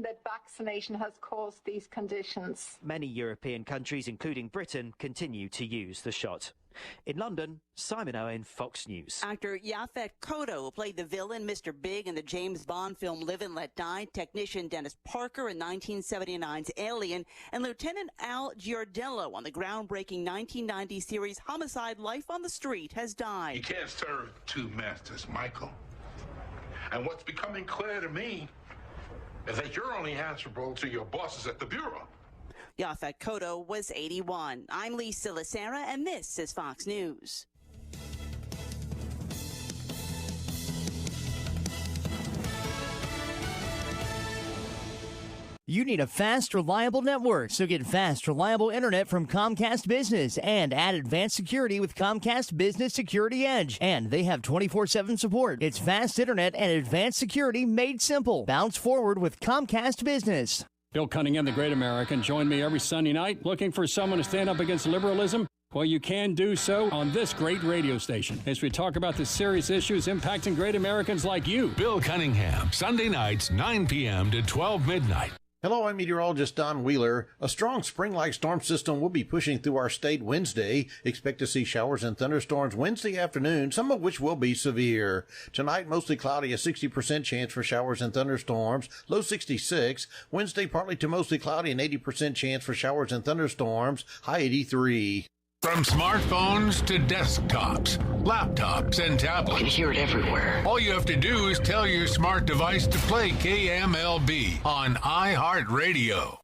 that vaccination has caused these conditions. Many European countries, including Britain, continue to use the shot. In London, Simon Owen, Fox News. Actor Yaphet Kotto, who played the villain Mr. Big in the James Bond film Live and Let Die, technician Dennis Parker in 1979's Alien, and Lieutenant Al Giardello on the groundbreaking 1990 series Homicide: Life on the Street has died. You can't serve two masters, Michael. And what's becoming clear to me is that you're only answerable to your bosses at the Bureau. Yaphet Kotto was 81. I'm Lisa Lacera, and this is Fox News. You need a fast, reliable network, so get fast, reliable internet from Comcast Business and add advanced security with Comcast Business Security Edge. And they have 24/7 support. It's fast internet and advanced security made simple. Bounce forward with Comcast Business. Bill Cunningham, the Great American, join me every Sunday night looking for someone to stand up against liberalism. Well, you can do so on this great radio station as we talk about the serious issues impacting great Americans like you. Bill Cunningham, Sunday nights, 9 p.m. to 12 midnight. Hello, I'm meteorologist Don Wheeler. A strong spring-like storm system will be pushing through our state Wednesday. Expect to see showers and thunderstorms Wednesday afternoon, some of which will be severe. Tonight, mostly cloudy, a 60% chance for showers and thunderstorms, low 66. Wednesday, partly to mostly cloudy, an 80% chance for showers and thunderstorms, high 83. From smartphones to desktops, laptops, and tablets. You can hear it everywhere. All you have to do is tell your smart device to play KMLB on iHeartRadio.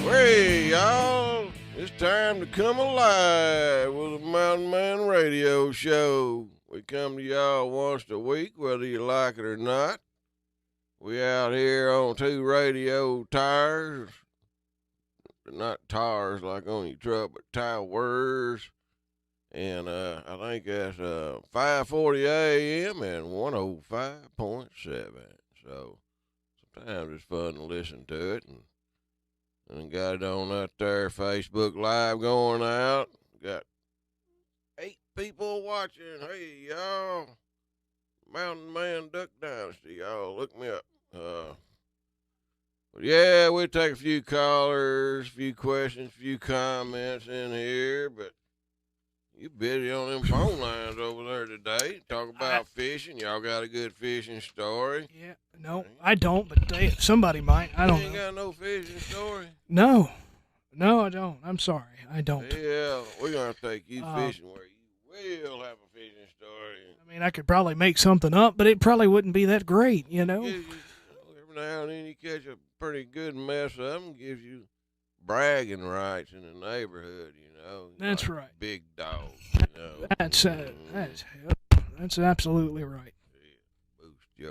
Hey, y'all, it's time to come alive with the Mountain Man Radio Show. We come to y'all once a week, whether you like it or not. We out here on two radio tires, not tires like on your truck, but towers. And I think that's 5:40 a.m. and 105.7. So sometimes it's fun to listen to it. And got it on out there, Facebook Live going out. Got 8 people watching. Hey, y'all. Mountain Man Duck Dynasty, y'all. Look me up. But yeah, we'll take a few callers, a few questions, a few comments in here. But you busy on them phone lines over there today. Talk about fishing. Y'all got a good fishing story. Yeah, no, I don't, but somebody might. I don't know. You ain't got no fishing story? No, I don't. I'm sorry, I don't. Yeah, we're going to take you fishing where you will have a fishing story. I mean, I could probably make something up, but it probably wouldn't be that great, you know? Every now and then you catch a pretty good mess of them, gives you bragging rights in the neighborhood, you know. That's like right. Big dogs, you know. That's absolutely right. Yeah,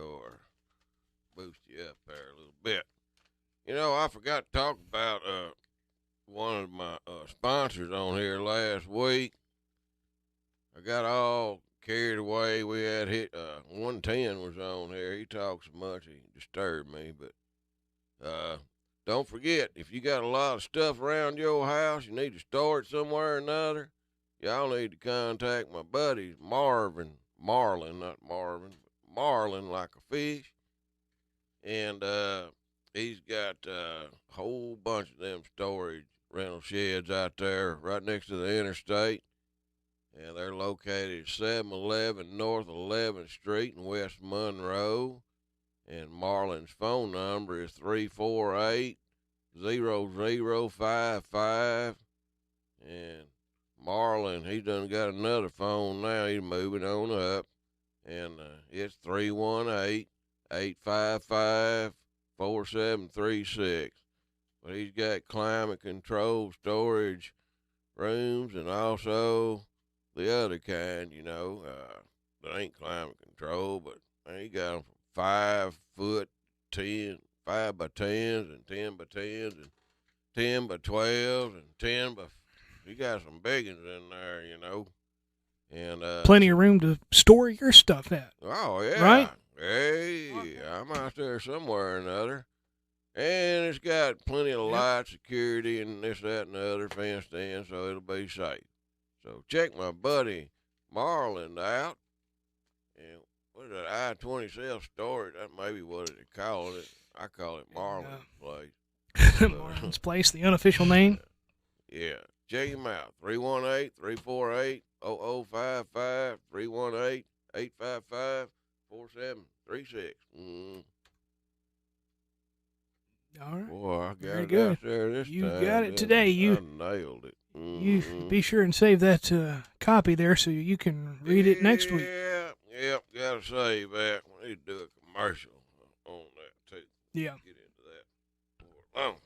boost you up there a little bit. You know, I forgot to talk about one of my sponsors on here last week. I got all carried away. We had hit 110 was on here. He talks so much he disturbed me, but don't forget, if you got a lot of stuff around your house, you need to store it somewhere or another, y'all need to contact my buddy Marlin, not Marvin, but Marlin like a fish. And he's got a whole bunch of them storage rental sheds out there right next to the interstate. And they're located at 711 North 11th Street in West Monroe. And Marlin's phone number is 348-0055. And Marlin, he done got another phone now. He's moving on up. And it's 318-855-4736. But he's got climate control storage rooms and also the other kind, you know, that ain't climate control, but he got them from 5 foot 10, 5 by 10s and 10 by 10s and 10 by 12 and 10 by, you got some big ones in there, you know. And plenty of room to store your stuff at. Oh, yeah. Right? Hey, I'm out there somewhere or another. And it's got plenty of light security and this, that, and the other fenced in, so it'll be safe. So check my buddy Marlin out. And what is that, I-20 self-storage? That may be what they call it. I call it Marlin's Place. Marlin's Place, the unofficial name? Yeah. Check him out. 318-348-0055, 318-855-4736. All right. Boy, I got Very it good. out there this you time. got it today. I nailed it. You be sure and save that copy there so you can read it next week. Yeah, gotta save that. We need to do a commercial on that too. Yeah. Get into that. Oh.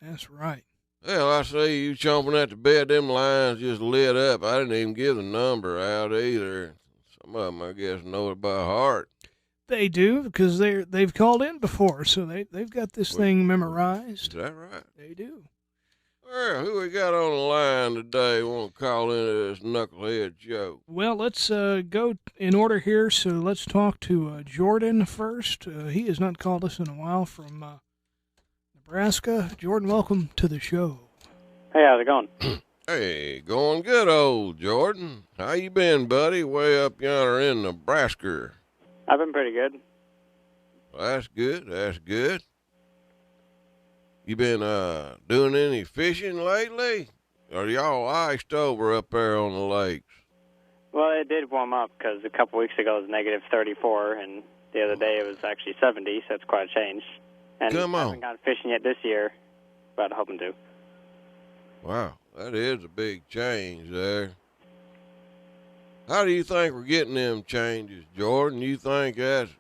That's right. Well, I see you chomping at the bed. Them lines just lit up. I didn't even give the number out either. Some of them, I guess, know it by heart. They do, because they've called in before, so they've got this thing memorized. Is that right? They do. Well, who we got on the line today want to call into this knucklehead joke? Well, let's go in order here. So let's talk to Jordan first. He has not called us in a while from Nebraska. Jordan, welcome to the show. Hey, how's it going? Hey, going good, old Jordan. How you been, buddy? Way up yonder in Nebraska. I've been pretty good. Well, that's good. That's good. You been doing any fishing lately? Or y'all iced over up there on the lakes? Well, it did warm up because a couple weeks ago it was negative 34, and the other day it was actually 70, so it's quite a change. And Come on. I haven't gone fishing yet this year, but hoping to. Wow, that is a big change there. How do you think we're getting them changes, Jordan? You think that's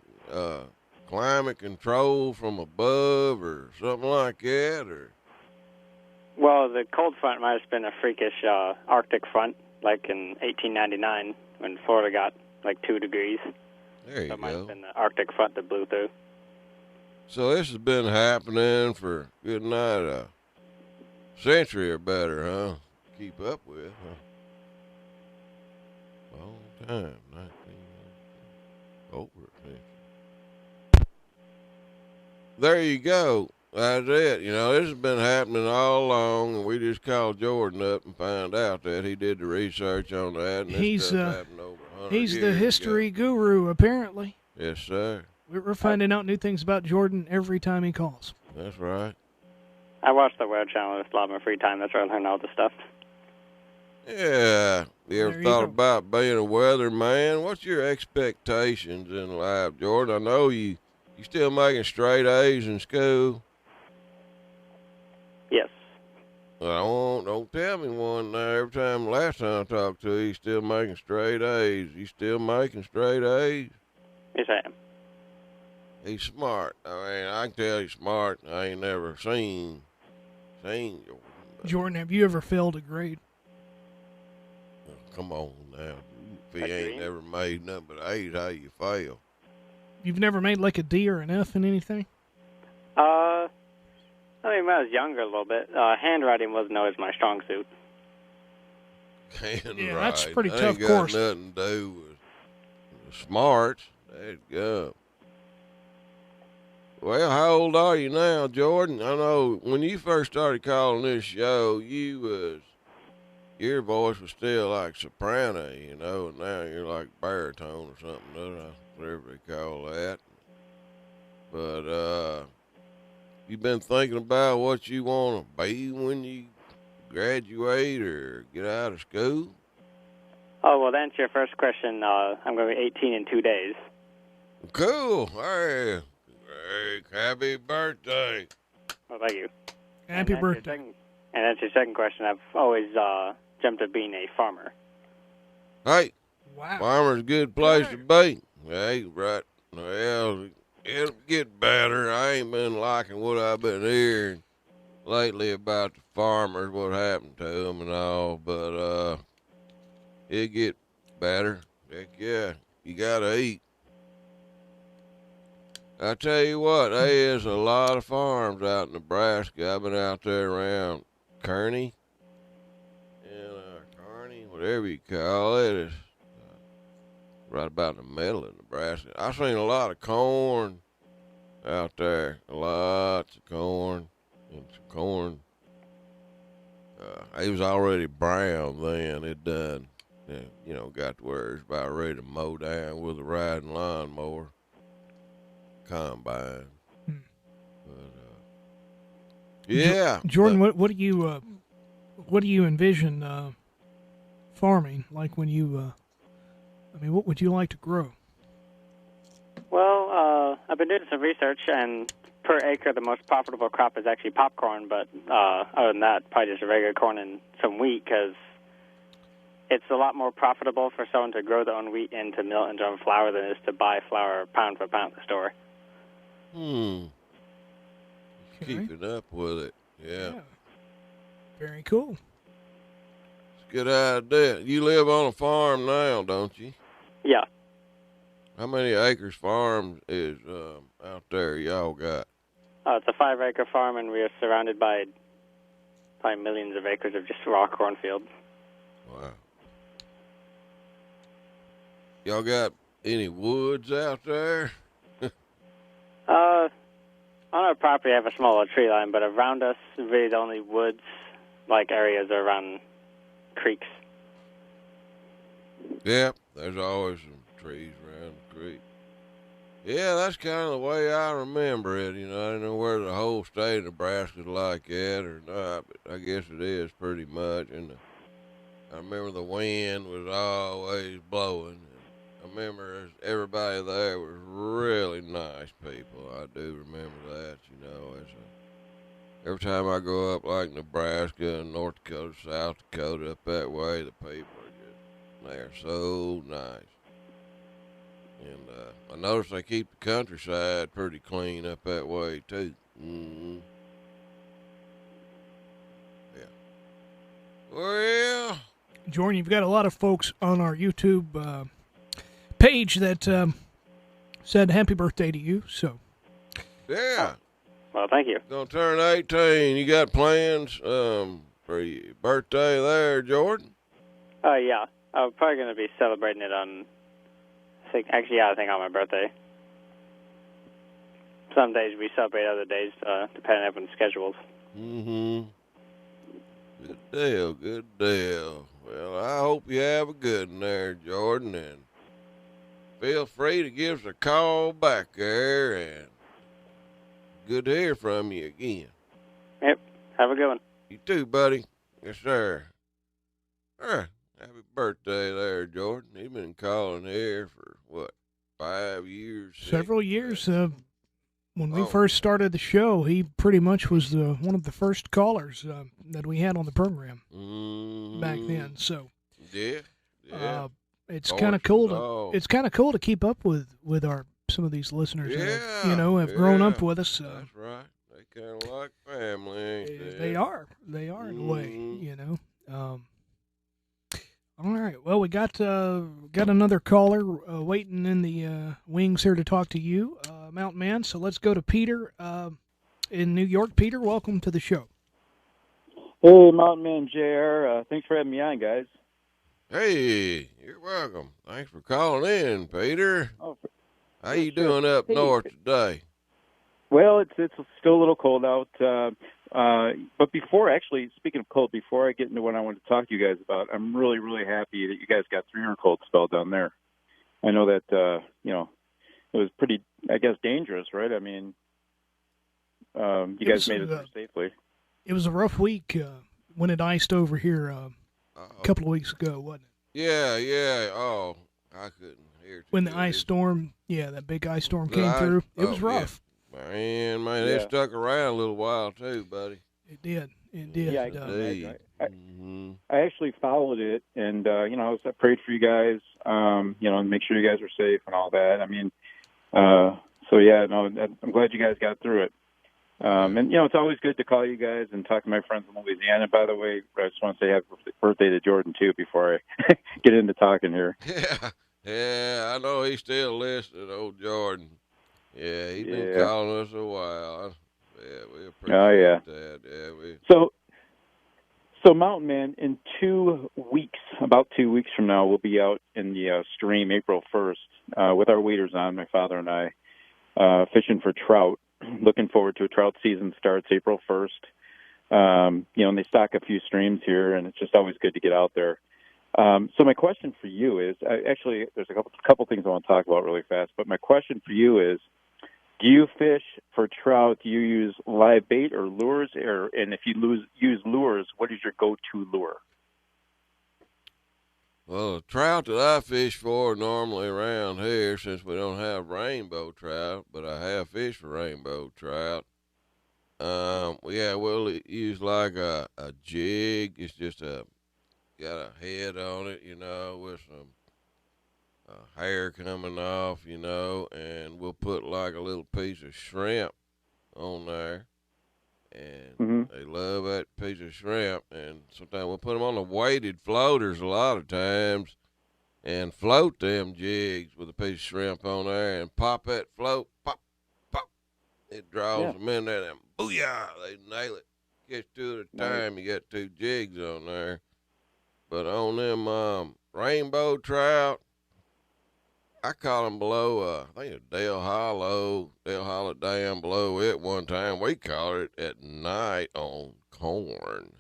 climate control from above or something like that? Or? Well, the cold front might have been a freakish Arctic front, like in 1899 when Florida got like 2 degrees. There you so it might go. have been the Arctic front that blew through. So this has been happening for good night a century or better, huh? Keep up with, huh? Long time, 19 over a century. There you go. That's it. You know, this has been happening all along, and we just called Jordan up and found out that he did the research on that. And this stuff happened over 100 he's the years history ago. guru, apparently. Yes, sir. We're finding out new things about Jordan every time he calls. That's right. I watch the Weather Channel with a lot of my free time. That's where I learn all this stuff. Yeah. You ever There you thought go. about being a weatherman? What's your expectations in life, Jordan? I know you still making straight A's in school. Yes. Well, don't tell me one now. Every time, last time I talked to you, he's still making straight A's. You still making straight A's? Yes, I am. He's smart. I mean, I can tell he's smart. I ain't never seen Jordan. Jordan, have you ever failed a grade? Come on now. If he Like ain't green? never made nothing but A's, how you fail? You've never made like a D or an F in anything? I mean, when I was younger a little bit, handwriting wasn't always my strong suit. Yeah, that's a pretty That tough ain't course. got nothing to do with smarts. There you go. Well, how old are you now, Jordan? I know when you first started calling this show, your voice was still like soprano, you know, and now you're like baritone or something, whatever they call that. But you been thinking about what you want to be when you graduate or get out of school? Oh, well, to answer your first question, I'm going to be 18 in 2 days. Cool. Hey, happy birthday. Well, thank you. Happy And birthday. And that's your second question. I've always dreamt of being a farmer. Hey, Wow. farmer's a good place to be. Hey, right. Well, it'll get better. I ain't been liking what I've been hearing lately about the farmers, what happened to them and all, but it'll get better. Heck yeah, you gotta eat. I tell you what, there is a lot of farms out in Nebraska. I've been out there around Kearney, whatever you call it. It's right about in the middle of Nebraska. I've seen a lot of corn out there, lots of corn, and some corn. It was already brown then. It done, got to where it's about ready to mow down with a riding lawnmower. Combine. But, yeah. Jordan, what do you envision farming like when you? What would you like to grow? Well, I've been doing some research, and per acre, the most profitable crop is actually popcorn. But other than that, probably just regular corn and some wheat, because it's a lot more profitable for someone to grow their own wheat and to mill it into their own flour than it is to buy flour pound for pound at the store. Okay. Keeping up with it. Yeah. Very cool. It's a good idea. You live on a farm now, don't you? Yeah. How many acres farm is out there y'all got? It's a 5-acre farm, and we are surrounded by probably millions of acres of just raw cornfield. Wow. Y'all got any woods out there? On our property, I have a small tree line, but around us, really the only woods-like areas are around creeks. Yep, there's always some trees around the creek. Yeah, that's kind of the way I remember it. I don't know where the whole state of Nebraska's like that or not, but I guess it is pretty much. And I remember the wind was always blowing. I remember everybody there was really nice people. I do remember that, every time I go up like Nebraska and North Dakota, South Dakota, up that way, the people they're so nice. And I notice they keep the countryside pretty clean up that way too. Yeah. Well, Jordan, you've got a lot of folks on our YouTube page that said happy birthday to you. So. Yeah. Well, thank you. Gonna turn 18. You got plans for your birthday there, Jordan? Yeah. I'm probably going to be celebrating it on, I think on my birthday. Some days we celebrate, other days, depending on everyone's schedules. Good deal. Well, I hope you have a good one there, Jordan, and feel free to give us a call back there, and good to hear from you again. Yep. Have a good one. You too, buddy. Yes, sir. All right. Happy birthday there, Jordan. He's been calling here for, 5 years? Several years. When we first started the show, he pretty much was one of the first callers that we had on the program back then. So yeah. It's kind of cool. It's kind of cool to keep up with some of these listeners that have grown up with us. That's right. They kind of like family, ain't they? They are. They are in a way. All right. Well, we got another caller waiting in the wings here to talk to you, Mountain Man. So let's go to Peter in New York. Peter, welcome to the show. Hey, Mountain Man JR. Thanks for having me on, guys. Hey, you're welcome. Thanks for calling in, Peter. How you sure. doing up north today? Well, it's still a little cold out. But speaking of cold, before I get into what I want to talk to you guys about, I'm really, really happy that you guys got through your cold spell down there. I know that, it was pretty, I guess, dangerous, right? I mean, you guys made it through safely. It was a rough week when it iced over here a couple of weeks ago, wasn't it? Yeah. Oh, I couldn't hear. When the ice storm, that big ice storm came through, it was rough. Yeah. Man, it stuck around a little while too, buddy. It did. Yeah, I actually followed it, and I prayed for you guys, and make sure you guys are safe and all that. I mean, I'm glad you guys got through it. And it's always good to call you guys and talk to my friends in Louisiana. By the way, I just want to say happy birthday to Jordan too before I get into talking here. Yeah, I know he's still listening, old Jordan. Yeah, he's been calling us a while. Yeah, we appreciate that. Yeah, So Mountain Man, in 2 weeks, about 2 weeks from now, we'll be out in the stream April 1st with our waders on, my father and I, fishing for trout. Looking forward to a trout season starts April 1st. And they stock a few streams here, and it's just always good to get out there. So my question for you is, actually, there's a couple things I want to talk about really fast, but my question for you is, do you fish for trout? Do you use live bait or lures? And if you use lures, what is your go-to lure? Well, the trout that I fish for normally around here, since we don't have rainbow trout, but I have fished for rainbow trout. We'll use like a jig. It's just got a head on it, with some hair coming off, and we'll put like a little piece of shrimp on there. And they love that piece of shrimp. And sometimes we'll put them on the weighted floaters a lot of times and float them jigs with a piece of shrimp on there and pop that float, pop, pop. It draws them in there and booyah, they nail it. Catch two at a time, you got 2 jigs on there. But on them rainbow trout, I caught them below, I think it's Dale Hollow Dam below it one time. We caught it at night on corn,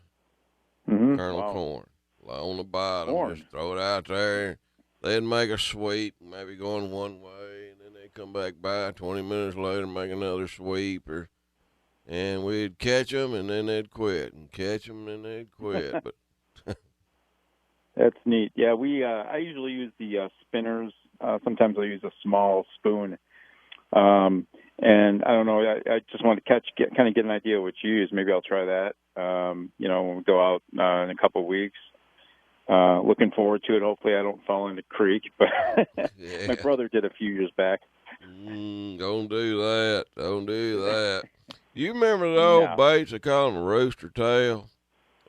kernel corn, on the bottom. Just throw it out there. They'd make a sweep, maybe going one way, and then they'd come back by 20 minutes later and make another sweep. And we'd catch them, and then they'd quit, and catch them, and then they'd quit. But that's neat. Yeah, I usually use the spinners. Sometimes I use a small spoon. And I don't know, I just want to get an idea of what you use. Maybe I'll try that, when we go out in a couple of weeks. Looking forward to it. Hopefully I don't fall in the creek, but my brother did a few years back. Don't do that. You remember the old baits, they call them a rooster tail?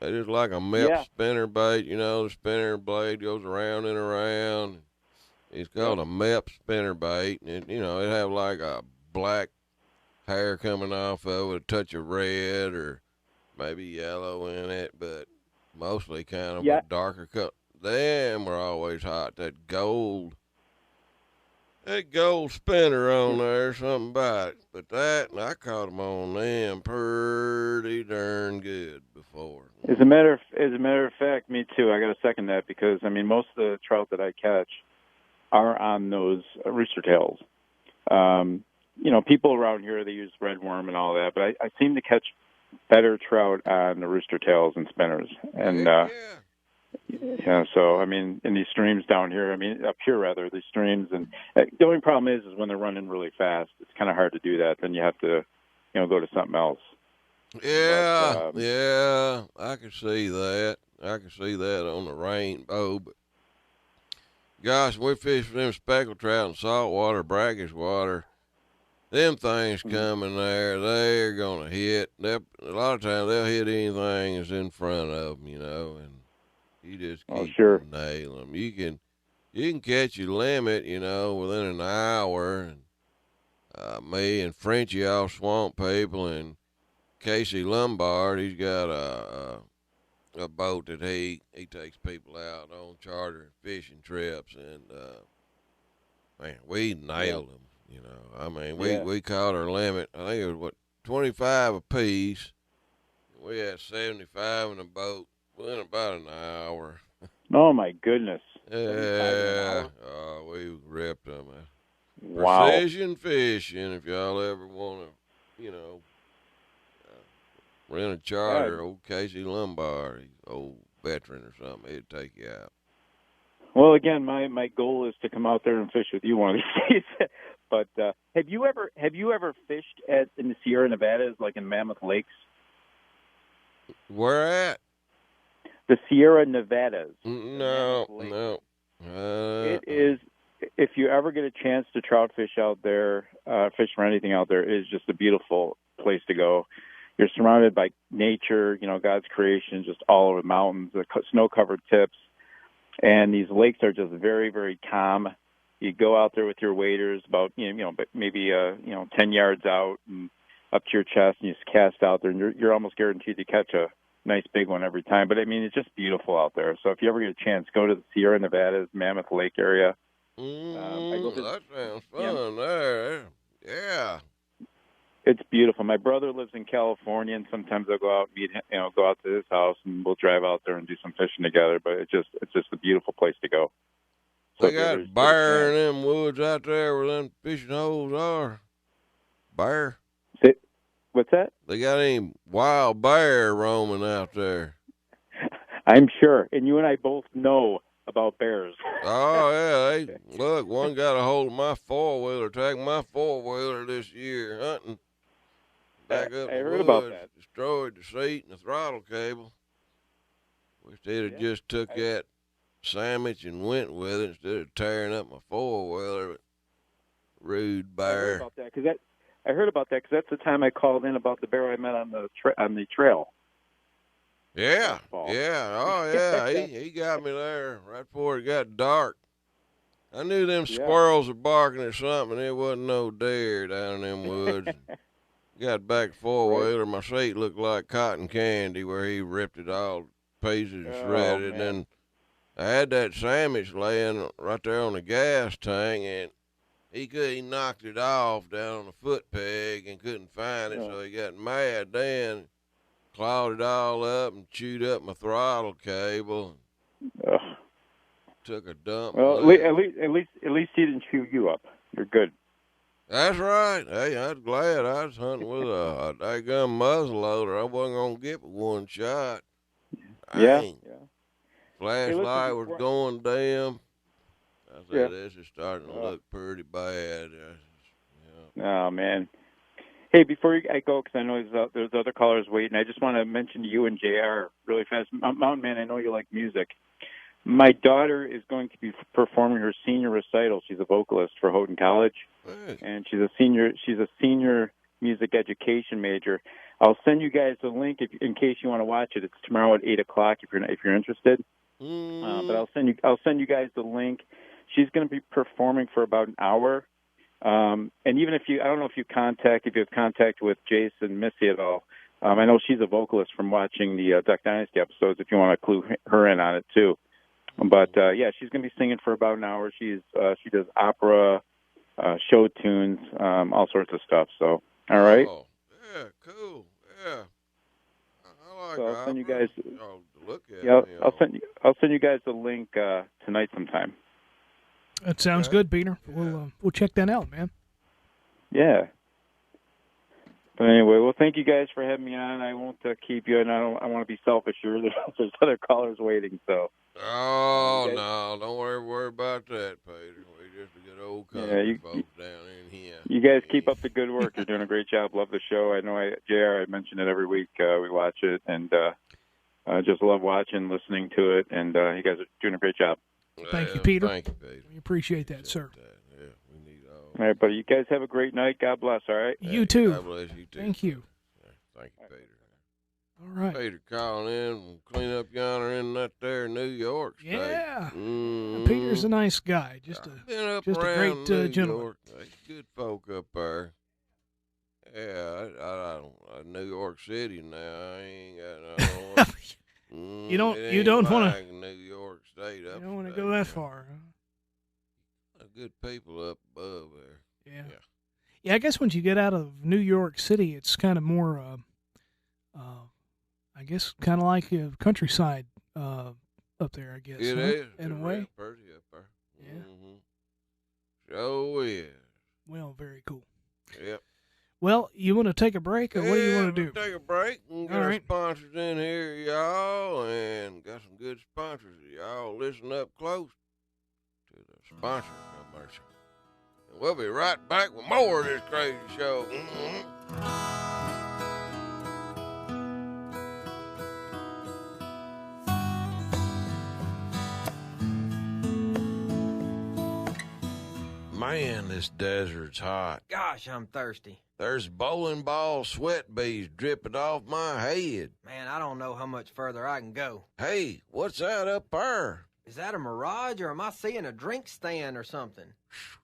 They just like a MEP spinner bait, the spinner blade goes around and around. It's called a MEP spinner bait, and it have like a black hair coming off of it, a touch of red or maybe yellow in it, but mostly kind of a darker color. Them were always hot. That gold spinner on there, something about it. But I caught them on them pretty darn good before. As a matter of fact, me too. I got to second that because most of the trout that I catch are on those rooster tails. People around here, they use red worm and all that, but I seem to catch better trout on the rooster tails and spinners. And, so, in these streams down here, up here rather, these streams, and the only problem is when they're running really fast, it's kind of hard to do that. Then you have to, go to something else. Yeah, I can see that. I can see that on the rainbow, but gosh, we fish for them speckled trout in saltwater, brackish water. Them things come in there, they're going to hit. A lot of times they'll hit anything that's in front of them, and you just keep nailing them. You can catch your limit, within an hour. And me and Frenchie off Swamp People and Casey Lombard, he's got a boat that he takes people out on charter fishing trips, and man, we nailed them. We caught our limit. I think it was 25 apiece. We had 75 in the boat within about an hour. Oh my goodness! Yeah, we ripped them. Wow. Precision fishing. If y'all ever want to, rent a charter, old Casey Lombard, he's an old veteran or something, he'd take you out. Well, again, my goal is to come out there and fish with you one of these days. But have you ever fished in the Sierra Nevadas, like in Mammoth Lakes? Where at? The Sierra Nevadas. No. It is. If you ever get a chance to trout fish out there, fish for anything out there, it is just a beautiful place to go. You're surrounded by nature, God's creation, just all over the mountains, the snow-covered tips. And these lakes are just very, very calm. You go out there with your waders about, maybe 10 yards out and up to your chest, and you just cast out there, and you're almost guaranteed to catch a nice big one every time. But, I mean, it's just beautiful out there. So if you ever get a chance, go to the Sierra Nevadas, Mammoth Lake area. That sounds fun there. Yeah. It's beautiful. My brother lives in California, and sometimes I'll go out and go out to his house, and we'll drive out there and do some fishing together. But it's just a beautiful place to go. So they got bear in them woods out there where them fishing holes are. Bear. What's that? They got any wild bear roaming out there? I'm sure, and you and I both know about bears. Oh yeah, look, one got a hold of my four-wheeler, attacked my four-wheeler this year hunting. Back up I the heard woods, about that. Destroyed the seat and the throttle cable. Wish they'd have just took that sandwich and went with it instead of tearing up my four-wheeler. Rude bear. I heard about that because that's the time I called in about the bear I met on the trail. Yeah, yeah, oh yeah, he got me there right before it got dark. I knew them squirrels were barking at something. There wasn't no deer down in them woods. Got back four-wheeler, my seat looked like cotton candy where he ripped it all to pieces and shredded. And I had that sandwich laying right there on the gas tank, and he knocked it off down on the foot peg and couldn't find it, so he got mad then. Clawed it all up and chewed up my throttle cable. Took a dump. Well, at least he didn't chew you up. You're good. That's right. Hey, I was glad I was hunting with a daggum muzzleloader. I wasn't gonna get but one shot. Yeah. Flashlight was going dim. I said, this is starting to look pretty bad. Oh man. Hey, before I go, because I know there's other callers waiting, I just want to mention to you and JR really fast. Mountain Man, I know you like music. My daughter is going to be performing her senior recital. She's a vocalist for Houghton College, and she's a senior music education major. I'll send you guys the link in case you want to watch it. It's tomorrow at 8:00 if you're interested. But I'll send you guys the link. She's going to be performing for about an hour. And even I don't know if you have contact with Jason Missy at all. I know she's a vocalist from watching the Duck Dynasty episodes, if you want to clue her in on it too. But, she's going to be singing for about an hour. She does opera, show tunes, all sorts of stuff. So, all right. Oh, yeah, cool. Yeah. I like I'll send you guys. Look at I'll send you guys the link tonight sometime. That sounds good, Peter. We'll check that out, man. Yeah. But anyway, well, thank you guys for having me on. I won't keep you, and I want to be selfish here. There's other callers waiting, so. Oh, no, don't worry about that, Peter. We're just a good old country folks down in here. You guys keep up the good work. You're doing a great job. Love the show. I know JR, I mention it every week. We watch it, and I just love watching, listening to it, and you guys are doing a great job. Thank you, Peter. Thank you, Peter. We appreciate that, sir. Yeah, we need all right, buddy. You guys have a great night. God bless, all right? You too. God bless you, too. Thank you. Thank you, Peter. All right. Peter calling in and clean up yonder in that there New York state. Yeah. Peter's a nice guy. Just a great gentleman. York. Good folk up there. Yeah, I don't New York City now. I ain't got no. You don't want to. New York State up. You don't want to go that far. Huh? Good people up above there. Yeah. I guess once you get out of New York City, it's kind of more. I guess kind of like a countryside up there. I guess it is in a way. Pretty up there. Yeah. So is. Well, very cool. Yep. Well, you want to take a break, or what do you want to do? Take a break and get our sponsors in here, y'all, and got some good sponsors. Y'all listen up close to the sponsor commercial. And we'll be right back with more of this crazy show. Man, this desert's hot. Gosh, I'm thirsty. There's bowling ball sweat beads dripping off my head. Man, I don't know how much further I can go. Hey, what's that up there? Is that a mirage, or am I seeing a drink stand or something?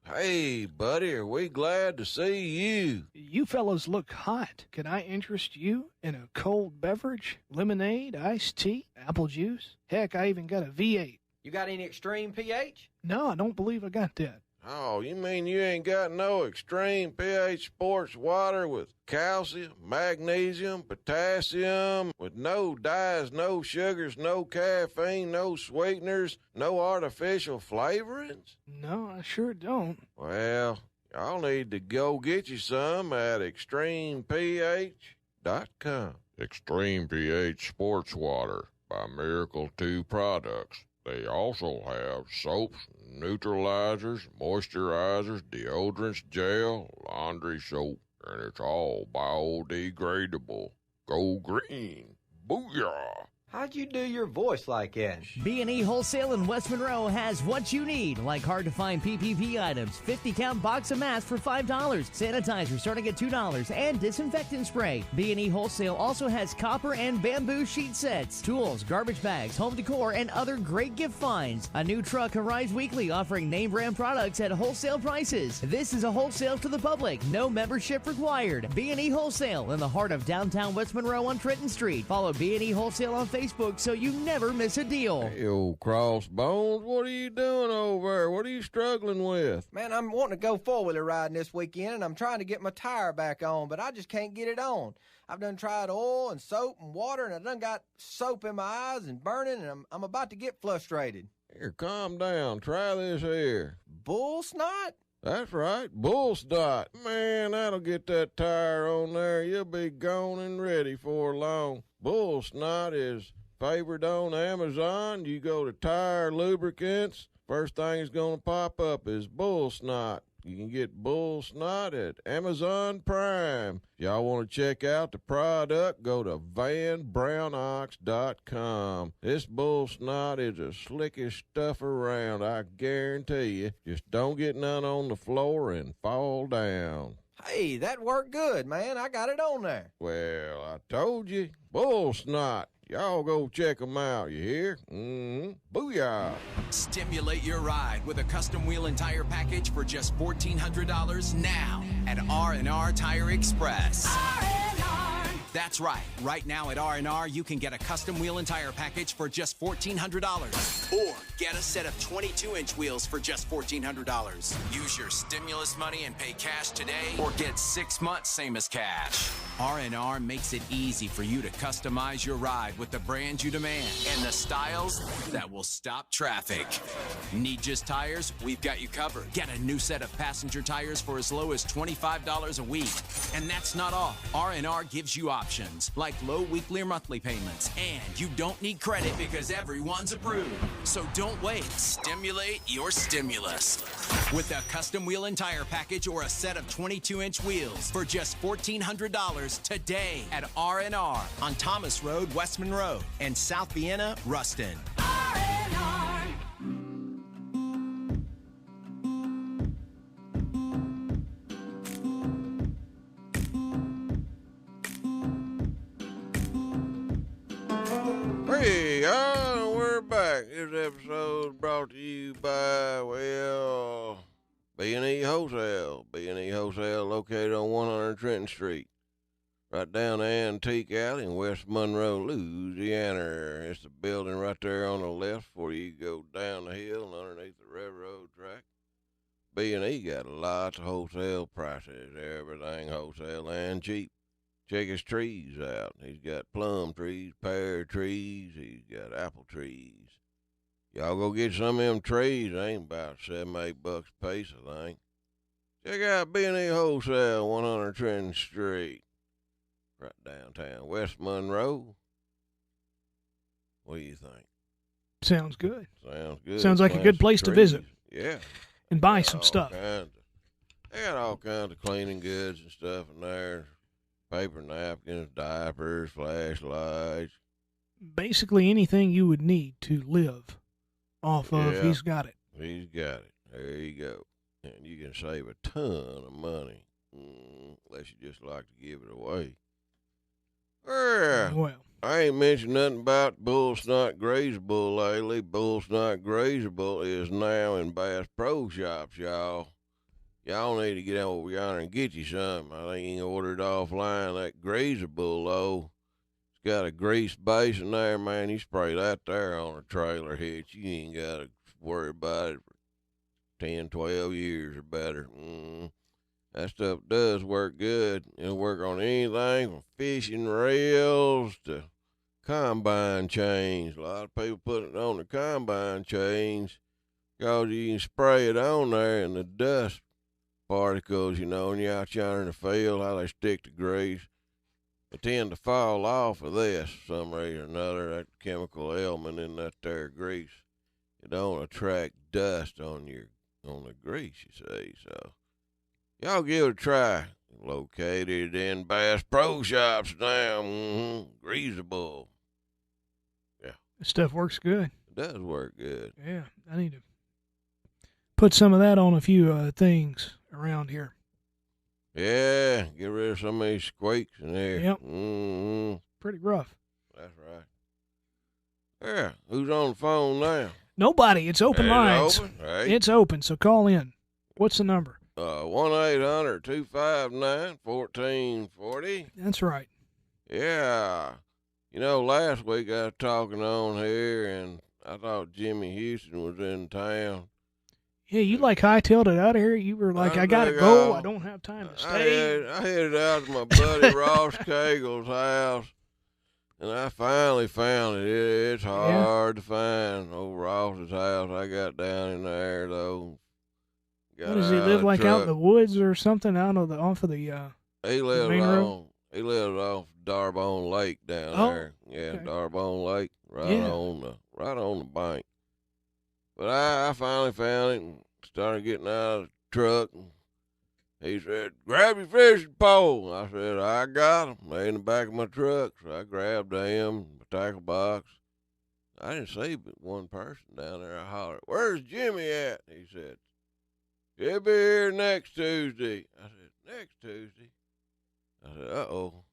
Hey, buddy, are we glad to see you? You fellows look hot. Can I interest you in a cold beverage? Lemonade, iced tea, apple juice? Heck, I even got a V8. You got any extreme pH? No, I don't believe I got that. Oh, you mean you ain't got no extreme pH sports water with calcium, magnesium, potassium, with no dyes, no sugars, no caffeine, no sweeteners, no artificial flavorings? No, I sure don't. Well, y'all need to go get you some at extremeph.com. Extreme pH Sports Water by Miracle 2 Products. They also have soaps, neutralizers, moisturizers, deodorants, gel, laundry soap, and it's all biodegradable. Go green. Booyah! How'd you do your voice like that? B&E Wholesale in West Monroe has what you need, like hard-to-find PPP items, 50-count box of masks for $5, sanitizer starting at $2, and disinfectant spray. B&E Wholesale also has copper and bamboo sheet sets, tools, garbage bags, home decor, and other great gift finds. A new truck arrives weekly offering name-brand products at wholesale prices. This is a wholesale to the public, no membership required. B&E Wholesale in the heart of downtown West Monroe on Trenton Street. Follow B&E Wholesale on Facebook so you never miss a deal. Hey, old crossbones, what are you doing over there? What are you struggling with? Man, I'm wanting to go four-wheeler riding this weekend, and I'm trying to get my tire back on, but I just can't get it on. I've done tried oil and soap and water, and I done got soap in my eyes and burning, and I'm about to get frustrated. Here, calm down. Try this here. Bull snot? That's right, bull snot. Man, that'll get that tire on there. You'll be gone and ready for long. Bull snot is favored on Amazon. You go to tire lubricants, first thing that's going to pop up is bull snot. You can get bull snot at Amazon Prime. If y'all want to check out the product, go to vanbrownox.com. This bull snot is the slickest stuff around, I guarantee you. Just don't get none on the floor and fall down. Hey, that worked good, man. I got it on there. Well, I told you, bull snot. Y'all go check them out, you hear? Booyah! Stimulate your ride with a custom wheel and tire package for just $1,400 now at R&R Tire Express. R&R. That's right. Right now at R&R, you can get a custom wheel and tire package for just $1,400. Or get a set of 22-inch wheels for just $1,400. Use your stimulus money and pay cash today, or get 6 months same as cash. R&R makes it easy for you to customize your ride with the brands you demand and the styles that will stop traffic. Need just tires? We've got you covered. Get a new set of passenger tires for as low as $25 a week. And that's not all. R&R gives you options like low weekly or monthly payments. And you don't need credit because everyone's approved. So don't wait. Stimulate your stimulus with a custom wheel and tire package or a set of 22-inch wheels for just $1,400 today at R&R on Thomas Road, West Monroe, and South Vienna, Ruston. R&R. Hey, we're back. This episode brought to you by, well, B&E Wholesale. B&E Wholesale located on 100 Trenton Street, right down the Antique Alley in West Monroe, Louisiana. It's the building right there on the left before you go down the hill and underneath the railroad track. B&E got lots of wholesale prices, everything wholesale and cheap. Check his trees out. He's got plum trees, pear trees, he's got apple trees. Y'all go get some of them trees. They ain't about $7-8 a piece, I think. Check out B&E Wholesale, 100 Trenton Street, right downtown West Monroe. What do you think? Sounds good. Sounds good. Sounds like a good place to visit. Yeah. And buy some stuff. They got all kinds of cleaning goods and stuff in there. Paper napkins, diapers, flashlights. Basically anything you would need to live off of, Yeah, he's got it. He's got it. There you go. And you can save a ton of money, unless you just like to give it away. Yeah. Well, I ain't mentioned nothing about bull snot grazable lately. Bull snot grazable is now in Bass Pro Shops, y'all. Y'all need to get over yonder and get you some. I think you can order it offline. That grazable, though, it's got a grease base in there, man. You spray that there on a trailer hitch. You ain't got to worry about it for 10, 12 years or better. That stuff does work good. It'll work on anything from fishing reels to combine chains. A lot of people put it on the combine chains because you can spray it on there and the dust particles, and you're out yonder in the field, how they stick to grease, they tend to fall off of this for some reason or another, that chemical element in that there grease. It don't attract dust on the grease, you see, so y'all give it a try. Located in Bass Pro Shops now. Greasable. Yeah. This stuff works good. It does work good. Yeah, I need to put some of that on a few things around here. Yeah, get rid of some of these squeaks in there. Yep. Pretty rough. That's right. Yeah, who's on the phone now? Nobody. It's open lines. Open? Right. It's open, so call in. What's the number? 1-800-259-1440. That's right. Yeah. Last week I was talking on here, and I thought Jimmy Houston was in town. Yeah, you hightailed it out of here. You were like, I gotta go. I don't have time to stay. I headed out to my buddy Ross Cagle's house, and I finally found it. It's hard to find old Ross's house. I got down in there, though. What does he live out in the woods or something off of the he lives main road? He lives off Darbone Lake down there. Yeah, okay. Darbone Lake, right on the bank. But I finally found it and started getting out of the truck. And he said, "Grab your fishing pole." I said, "I got them. They in the back of my truck." So I grabbed them, my tackle box. I didn't see but one person down there. I hollered, "Where's Jimmy at?" He said, "He'll be here next Tuesday." I said, "Next Tuesday?" I said, "Uh-oh.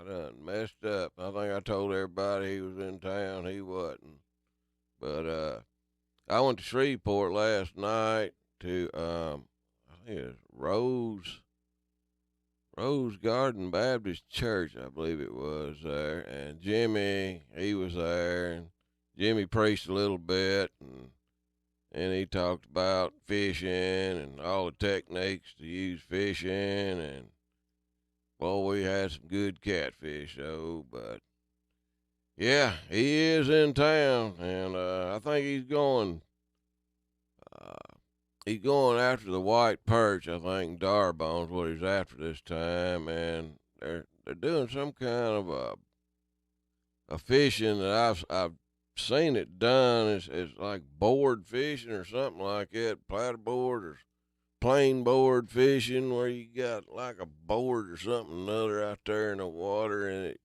I done messed up. I think I told everybody he was in town. He wasn't." But I went to Shreveport last night to, I think it was Rose Garden Baptist Church, I believe it was there. And Jimmy, he was there. And Jimmy preached a little bit, and he talked about fishing and all the techniques to use fishing. And, well, we had some good catfish, though. But, yeah, he is in town, and I think he's going after the white perch. I think Darbone's what he's after this time, and they're doing some kind of a fishing that I've seen it done. It's like board fishing or something like that, platter-board or plain board fishing, where you got like a board or something other out there in the water, and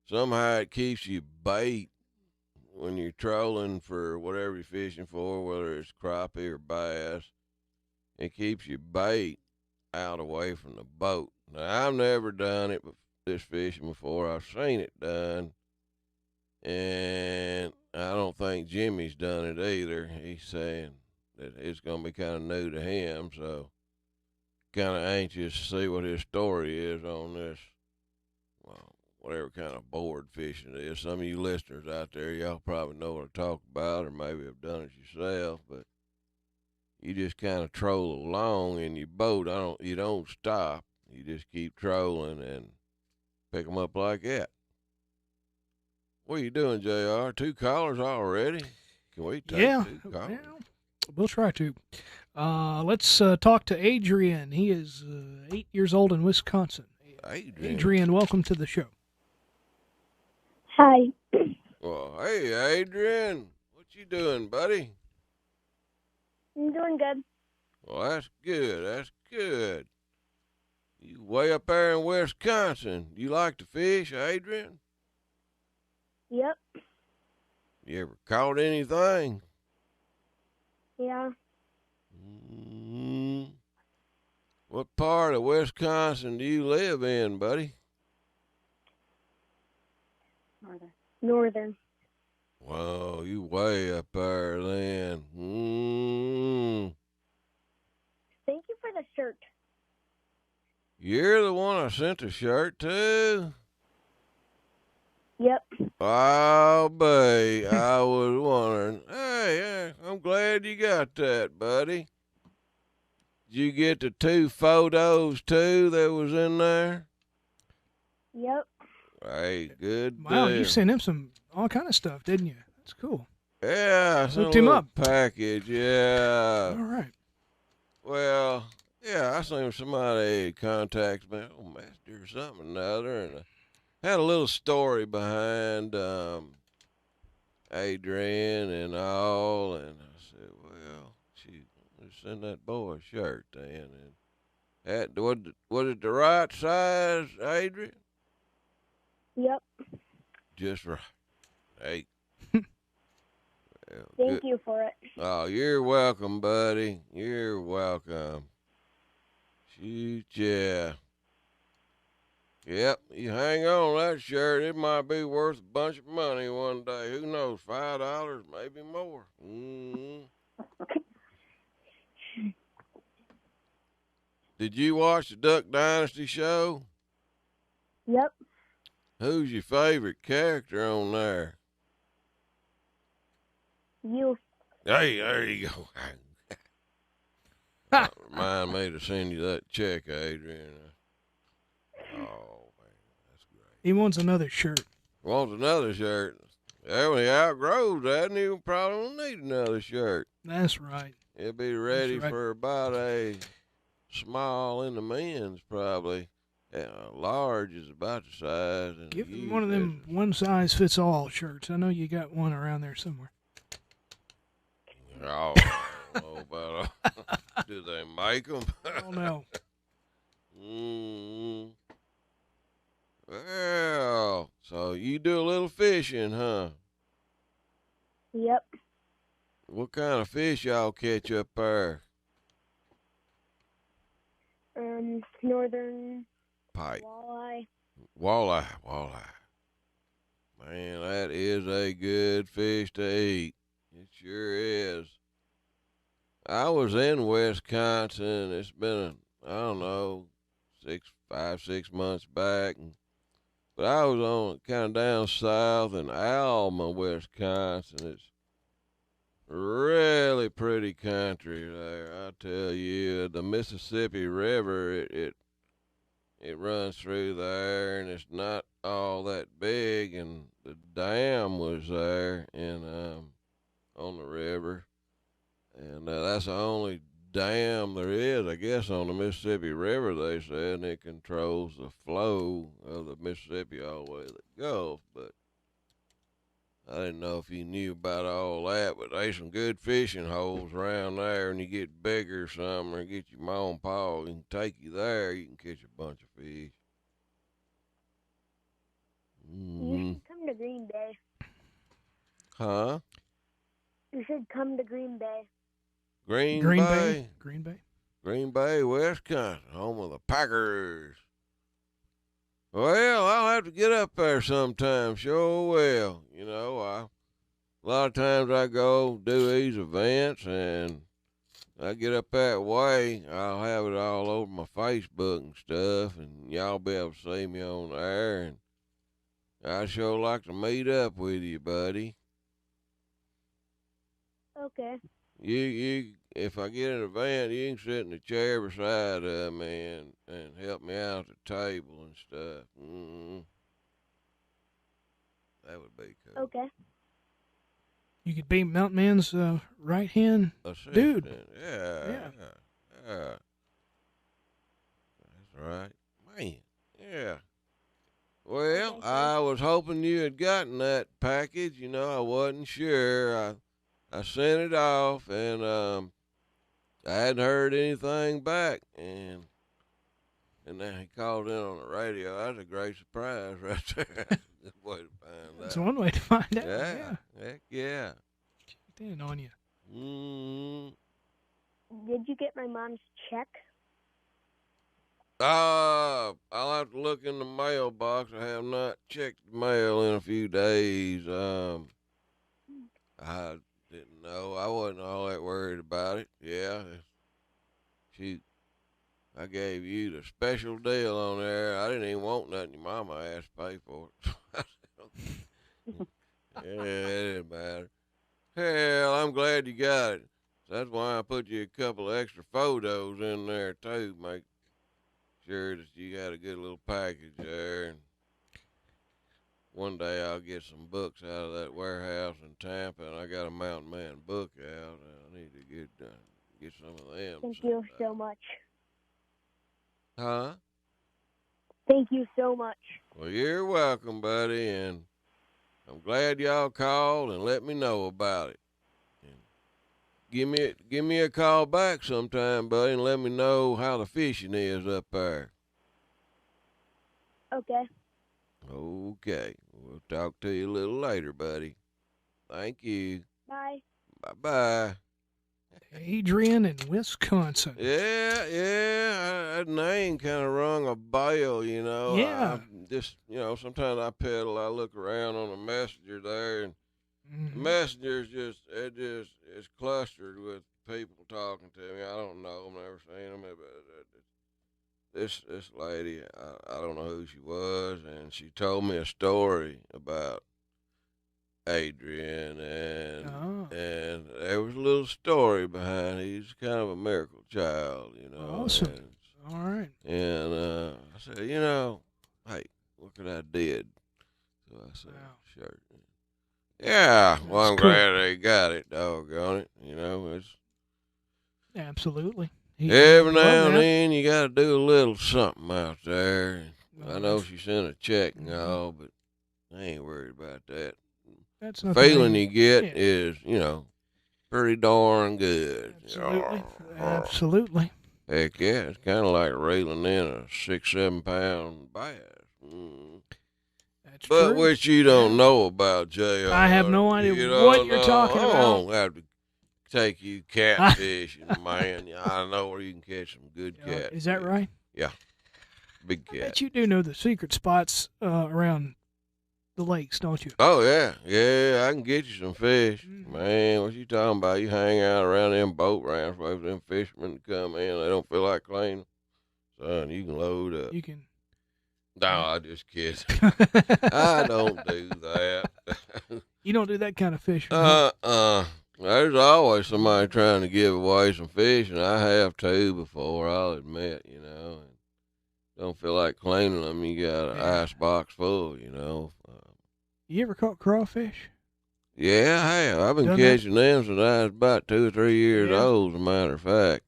somehow it keeps you bait when you're trolling for whatever you're fishing for, whether it's crappie or bass. It keeps you bait out away from the boat. Now, I've never done it, this fishing before. I've seen it done, and I don't think Jimmy's done it either. He's saying that it's going to be kind of new to him, so kind of anxious to see what his story is on this, well, whatever kind of board fishing it is. Some of you listeners out there, y'all probably know what I talk about, or maybe have done it yourself, but you just kind of troll along in your boat. You don't stop. You just keep trolling and pick them up like that. What are you doing, JR? 2 callers already? Can we take 2 callers? Yeah, we'll try to. Let's talk to Adrian. He is 8 years old in Wisconsin. Adrian, welcome to the show. Hi. Well, hey, Adrian. What you doing, buddy? I'm doing good. Well, that's good. That's good. You way up there in Wisconsin. You like to fish, Adrian? Yep. You ever caught anything? Yeah. What part of Wisconsin do you live in, buddy? Northern. Whoa, you way up there then. Thank you for the shirt. You're the one I sent the shirt to? Yep. Oh, babe, I was wondering. Hey, I'm glad you got that, buddy. Did you get the 2 photos, too, that was in there? Yep. Hey, good Wow, deal. you sent him all kind of stuff, didn't you? That's cool. Yeah, I sent Hooked a him little up. package, yeah. All right. Well, yeah, I seen somebody contact me, master or something or another, and I had a little story behind Adrian and all, and I said, well, shoot, let's send that boy a shirt then. And was it the right size, Adrian? Yep. Just right. Hey. Well, Thank you for it. Oh, you're welcome, buddy. You're welcome. Shoot, yeah. Yep, you hang on that shirt. It might be worth a bunch of money one day. Who knows? $5, maybe more. Did you watch the Duck Dynasty show? Yep. Who's your favorite character on there? You. Hey, there you go. Remind me to send you that check, Adrian. Oh, man, that's great. He wants another shirt. Wants another shirt. Yeah, when he outgrows that, and he probably won't need another shirt. That's right. He'll be ready right. for about a small in the men's, probably. Yeah, large is about the size. And Give him one of them one-size-fits-all shirts. I know you got one around there somewhere. Oh, I don't know about do they make them? Oh, no. Well, so you do a little fishing, huh? Yep. What kind of fish y'all catch up there? Northern. Pike. Walleye. Walleye. Man, that is a good fish to eat. It sure is. I was in Wisconsin. It's been, I don't know, 6 months back. But I was on kind of down south in Alma, Wisconsin. It's really pretty country there. I tell you, the Mississippi River, it runs through there, and it's not all that big. And the dam was there on the river, and that's the only dam there is, I guess, on the Mississippi River, they said, and it controls the flow of the Mississippi all the way to the Gulf. But I didn't know if you knew about all that, but there's some good fishing holes around there, and you get bigger or something, or get your mom and pa, you can take you there, you can catch a bunch of fish. You should come to Green Bay. Huh? You should come to Green Bay. Green Bay. Green Bay, Wisconsin, home of the Packers. Well, I'll have to get up there sometime, sure will. You know, a lot of times I go do these events, and I get up that way, I'll have it all over my Facebook and stuff, and y'all be able to see me on there, and I'd sure like to meet up with you, buddy. Okay. You, if I get an event, you can sit in the chair beside me and help me out at the table and stuff. That would be cool. Okay. You could be Mountain Man's right-hand dude. Yeah. That's right. Man, yeah. Well, I was hoping you had gotten that package. You know, I wasn't sure. I sent it off, and I hadn't heard anything back, and then he called in on the radio. That's a great surprise right there. That's a good way to find out. That's one way to find out. Yeah. Heck yeah. Checked in on you. Did you get my mom's check? I'll have to look in the mailbox. I have not checked the mail in a few days. I didn't know. I wasn't all that worried about it. Yeah. Shoot. I gave you the special deal on there. I didn't even want nothing. Your mama asked to pay for it. Yeah, it didn't matter. Hell, I'm glad you got it. That's why I put you a couple of extra photos in there, too. Make sure that you got a good little package there. And one day I'll get some books out of that warehouse in Tampa, and I got a Mountain Man book out, and I need to get some of them. Thank you so much. Huh? Thank you so much. Well, you're welcome, buddy, and I'm glad y'all called and let me know about it. And give me a call back sometime, buddy, and let me know how the fishing is up there. Okay. Okay. We'll talk to you a little later, buddy. Thank you. Bye. Bye-bye. Adrian in Wisconsin. Yeah, that name kind of rung a bell, you know. Yeah. Sometimes I pedal, I look around on the messenger there, and the messenger's it's clustered with people talking to me. I don't know them, never seen them, but this lady, I don't know who she was, and she told me a story about Adrian, and there was a little story behind it. He's kind of a miracle child, you know. Awesome. All right. And I said, hey, look what I did. So I said, sure. Yeah, well, I'm glad they got it, doggone it. You know, it's absolutely. Every now and then you got to do a little something out there. I know she sent a check and all, but I ain't worried about that. That's the feeling you get is, pretty darn good. Absolutely. Absolutely. Heck yeah, it's kind of like reeling in a 6-7 pound bass. That's but true. which you don't know about, JR. I have no idea what you're talking about. I don't have to take you catfishing, man. I know where you can catch some good catfish. Is that right? Yeah. Big cat. But you do know the secret spots around the lakes, don't you? Oh, yeah. Yeah, I can get you some fish. Man, what you talking about? You hang out around them boat ramps, wait for them fishermen to come in. They don't feel like cleaning. Son, you can load up. You can. No, I just kid. I don't do that. You don't do that kind of fishing. There's always somebody trying to give away some fish, and I have too before, I'll admit, and don't feel like cleaning them. You got an ice box full, You ever caught crawfish? Yeah, I have. I've been Done catching them since I was about 2 or 3 years old, as a matter of fact.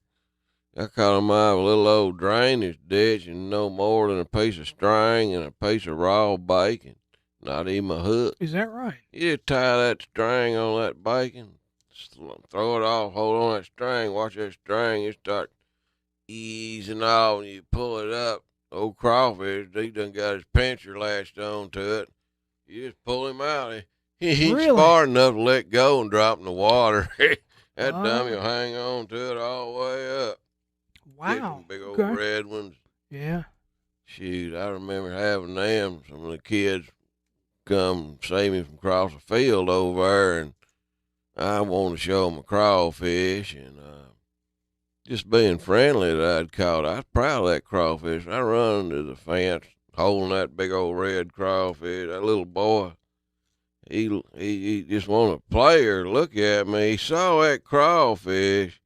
I caught them out of a little old drainage ditch and no more than a piece of string and a piece of raw bacon. Not even a hook. Is that right? You just tie that string on that bacon, throw it off, hold on that string, watch that string, it start easing off, and you pull it up. Old crawfish, he done got his pincher lashed onto it. You just pull him out. He ain't smart enough to let go and drop in the water. That dummy will hang on to it all the way up. Wow. Big old red ones. Yeah. Shoot, I remember having them. Some of the kids come save me from across the field over there, and I wanted to show them a crawfish, and just being friendly that I'd caught. I was proud of that crawfish. I run to the fence holding that big old red crawfish. That little boy, he just wanted to play or look at me. He saw that crawfish,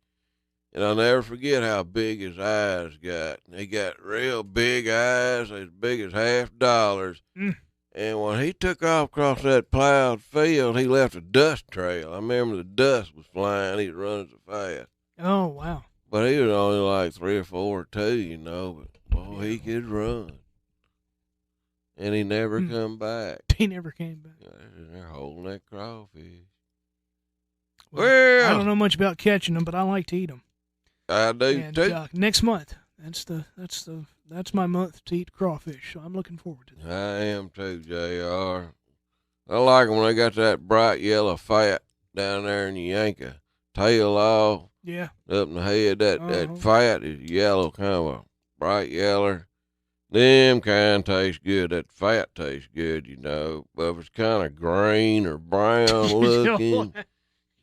and I'll never forget how big his eyes got. He got real big eyes, as big as $50. And when he took off across that plowed field, he left a dust trail. I remember the dust was flying. He was running so fast. Oh, wow. But he was only like 3 or 4 or 2, But, boy, he could run. And he never come back. He never came back. They're holding that crawfish. Well, I don't know much about catching them, but I like to eat them. I do too. Next month, that's my month to eat crawfish. So I'm looking forward to that. I am too, JR. I like them when they got that bright yellow fat down there, and you yank a tail off. Yeah. Up in the head, that fat is yellow, kind of a bright yeller. Them kind taste good. That fat tastes good, you know. But if it's kind of green or brown looking,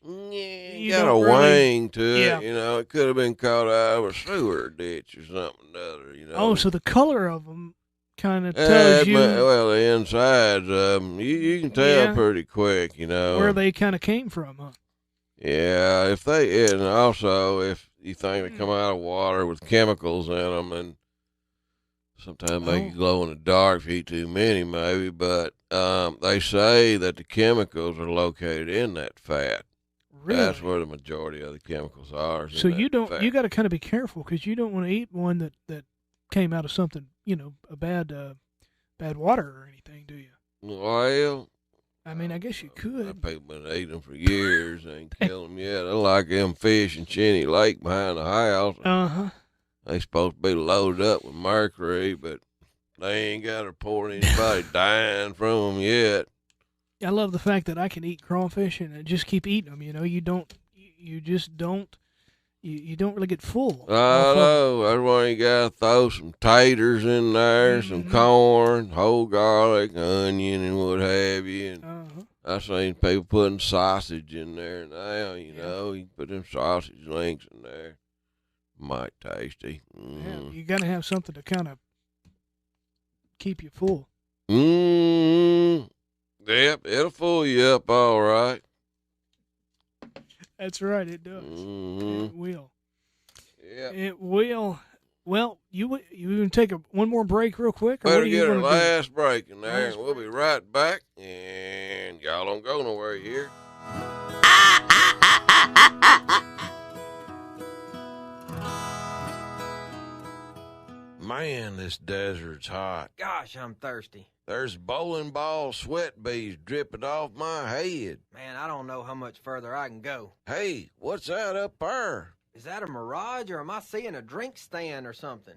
You got a don't really- wang to it, yeah. you know. It could have been caught out of a sewer ditch or something or other, you know. Oh, so the color of them kind of tells you Well, the insides of them, you can tell Yeah. pretty quick, you know. where they kind of came from, huh? Yeah, and also if you think they come out of water with chemicals in them, and sometimes make you glow in the dark if you eat too many, maybe. But they say that the chemicals are located in that fat. Really? That's where the majority of the chemicals are. is So in that you don't, fat. you got to kind of be careful because you don't want to eat one that came out of something, a bad water or anything, do you? Well, I mean, I guess you could. people been eating them for years. Ain't killed them yet. They're like them fish in Cheney Lake behind the house. Uh-huh. They supposed to be loaded up with mercury, but they ain't got to report anybody dying from them yet. I love the fact that I can eat crawfish and just keep eating them. You don't really get full. I know. That's why you got to throw some taters in there, some corn, whole garlic, onion, and what have you. And I've seen people putting sausage in there now, you know. You can put them sausage links in there. Might tasty. Yeah, you got to have something to kind of keep you full. Yep, it'll fool you up all right. That's right, it does. It will. Yeah. It will. Well, you can take one more break real quick? Or Better what do you get our wanna do? last break in there, and we'll be right back. And y'all don't go nowhere here. Man, this desert's hot. Gosh, I'm thirsty. There's bowling ball sweat beads dripping off my head. Man, I don't know how much further I can go. Hey, what's that up there? Is that a mirage, or am I seeing a drink stand or something?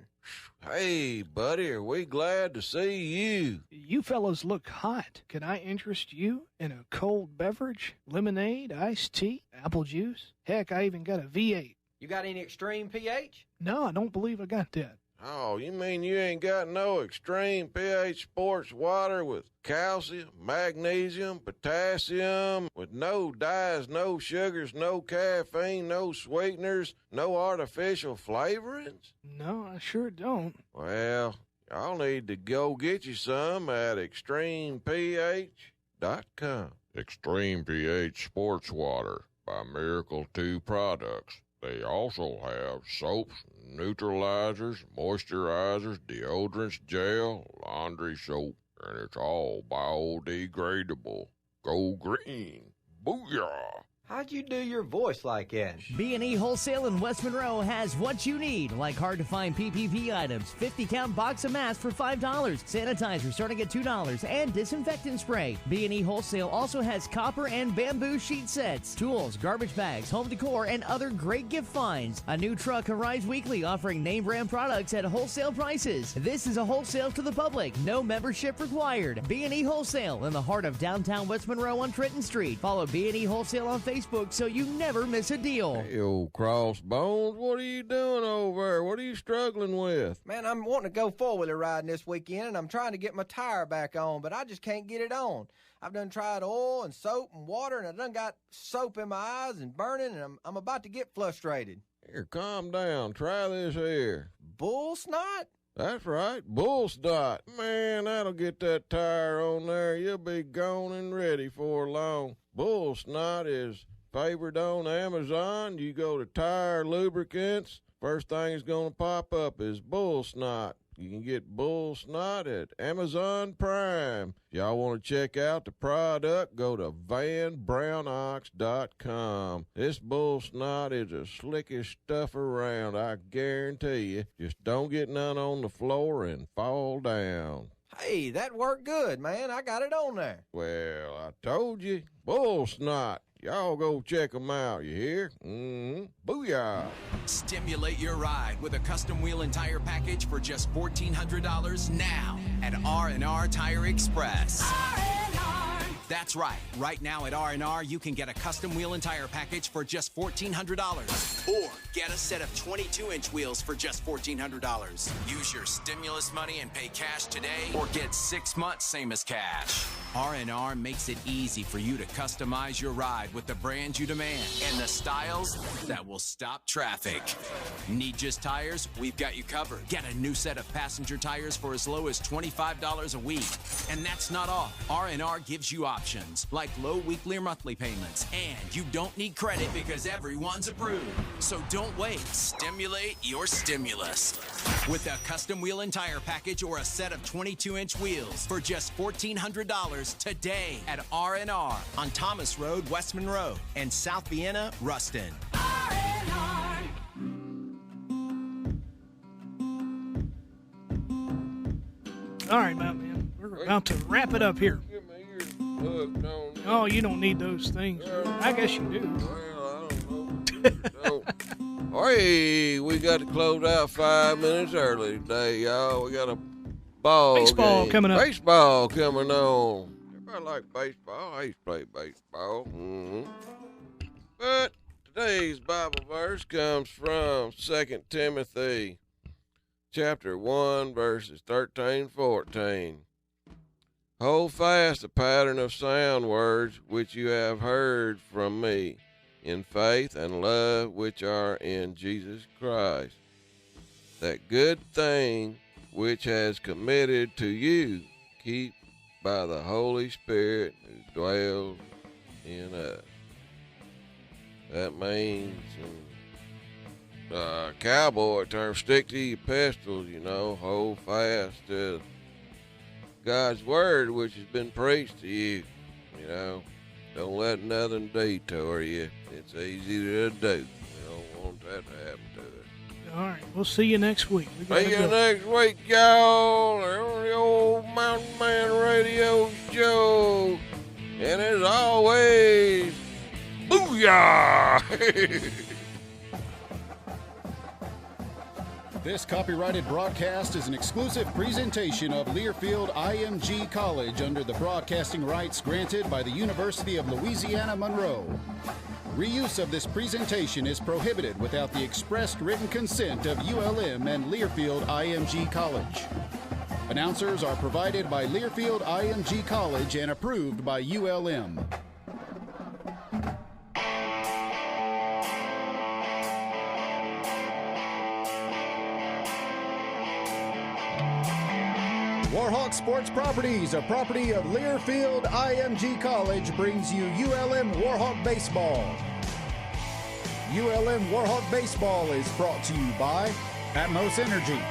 Hey, buddy, are we glad to see you? You fellows look hot. Can I interest you in a cold beverage? Lemonade, iced tea, apple juice? Heck, I even got a V8. You got any extreme pH? No, I don't believe I got that. Oh, you mean you ain't got no extreme pH sports water with calcium, magnesium, potassium, with no dyes, no sugars, no caffeine, no sweeteners, no artificial flavorings? No, I sure don't. Well, y'all need to go get you some at extremeph.com. Extreme pH Sports Water by Miracle 2 Products. They also have soaps, neutralizers, moisturizers, deodorants, gel, laundry soap, and it's all biodegradable. Go green. Booyah! How'd you do your voice like that? B&E Wholesale in West Monroe has what you need, like hard-to-find PPP items, 50-count box of masks for $5, sanitizer starting at $2, and disinfectant spray. B&E Wholesale also has copper and bamboo sheet sets, tools, garbage bags, home decor, and other great gift finds. A new truck arrives weekly offering name-brand products at wholesale prices. This is a wholesale to the public, no membership required. B&E Wholesale in the heart of downtown West Monroe on Trenton Street. Follow B&E Wholesale on Facebook so you never miss a deal. Hey, old crossbones, what are you doing over there? What are you struggling with? Man, I'm wanting to go four-wheeler riding this weekend, and I'm trying to get my tire back on, but I just can't get it on. I've done tried oil and soap and water, and I done got soap in my eyes and burning, and I'm about to get frustrated. Here, calm down. Try this here. Bull snot? That's right, bull snot. Man, that'll get that tire on there. You'll be gone and ready for long. Bull snot is favored on Amazon. You go to tire lubricants, first thing that's going to pop up is bull snot. You can get bull snot at Amazon Prime. If y'all want to check out the product, go to vanbrownox.com. This bull snot is the slickest stuff around, I guarantee you. Just don't get none on the floor and fall down. Hey, that worked good, man. I got it on there. Well, I told you, bull snot. Y'all go check them out, you hear? Booyah. Stimulate your ride with a custom wheel and tire package for just $1,400 now at R&R Tire Express. That's right. Right now at R&R, you can get a custom wheel and tire package for just $1,400. Or get a set of 22-inch wheels for just $1,400. Use your stimulus money and pay cash today, or get 6 months same as cash. R&R makes it easy for you to customize your ride with the brands you demand and the styles that will stop traffic. Need just tires? We've got you covered. Get a new set of passenger tires for as low as $25 a week. And that's not all. R&R gives you options like low weekly or monthly payments. And you don't need credit because everyone's approved. So don't wait. Stimulate your stimulus with a custom wheel and tire package or a set of 22-inch wheels for just $1,400 today at R&R on Thomas Road, West Monroe, and South Vienna, Ruston. All right, man. We're about to wrap it up here. Oh, you don't need those things. I guess you do. Well, I don't know. Hey, we got to close out 5 minutes early today, y'all. We got a baseball game. coming up. Baseball coming on. Everybody like baseball. I used to play baseball. But today's Bible verse comes from 2 Timothy chapter 1, verses 13 and 14. Hold fast the pattern of sound words which you have heard from me, in faith and love which are in Jesus Christ. That good thing which has committed to you, keep by the Holy Spirit who dwells in us. That means cowboy term, stick to your pistols, hold fast to God's word which has been preached to you, Don't let nothing detour you. It's easy to do. We don't want that to happen to us. All right, we'll see you next week. See you next week, y'all. On the old Mountain Man Radio Show. And as always, booyah! This copyrighted broadcast is an exclusive presentation of Learfield IMG College under the broadcasting rights granted by the University of Louisiana Monroe. Reuse of this presentation is prohibited without the expressed written consent of ULM and Learfield IMG College. Announcers are provided by Learfield IMG College and approved by ULM. Warhawk Sports Properties, a property of Learfield IMG College, brings you ULM Warhawk Baseball. ULM Warhawk Baseball is brought to you by Atmos Energy,